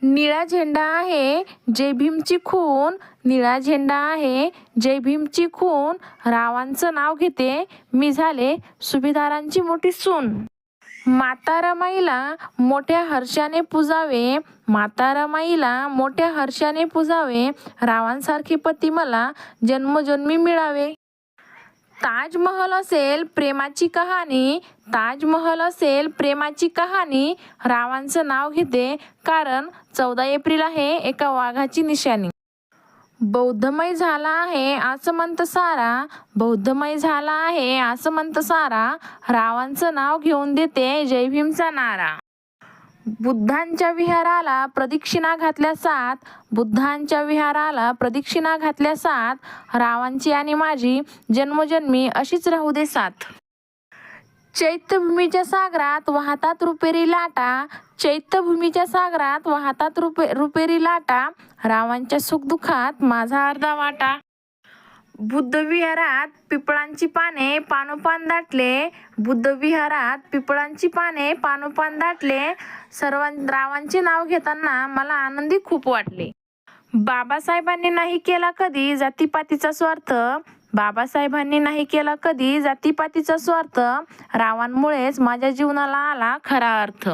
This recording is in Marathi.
निळा झेंडा आहे जय भीमची खून, निळा झेंडा आहे जय भीमची खून, रावांचं नाव घेते मी झाले सुभेदारांची मोठी सून. माता रमाईला मोठ्या हर्षाने पूजावे, माता रमाईला मोठ्या हर्षाने पूजावे, रावांसारखे पती मला जन्मोजन्मी मिळावे. ताजमहल असेल प्रेमाची कहाणी, ताजमहल असेल प्रेमाची कहाणी, रावांचं नाव घेते कारण 14 एप्रिल आहे एका वाघाची निशाणी. बौद्धमय झाला आहे असं म्हणत सारा, बौद्धमय झाला आहे असं म्हणत सारा, रावांचं नाव घेऊन देते जय भीमचा नारा. बुद्धांच्या विहाराला प्रदक्षिणा घातल्या सात, बुद्धांच्या विहाराला प्रदक्षिणा घातल्या सात, रावांची आणि माझी जन्मोजन्मी अशीच राहू दे साथ. चैत्यभूमीच्या सागरात वाहतात रुपेरी लाटा, चैत्यभूमीच्या सागरात वाहतात रुपेरी लाटा, रावांच्या सुखदुःखात माझा अर्धा वाटा. बुद्ध विहारात पिपळांची पाने पानोपान दाटले, बुद्ध विहारात पिपळांची पाने पानोपान दाटले, रावांचे नाव घेताना मला आनंदी खूप वाटले. बाबासाहेबांनी नाही केला कधी जातीपातीचा स्वार्थ, बाबासाहेबांनी नाही केला कधी जातीपातीचा स्वार्थ, रावांमुळेच माझ्या जीवनाला आला खरा अर्थ.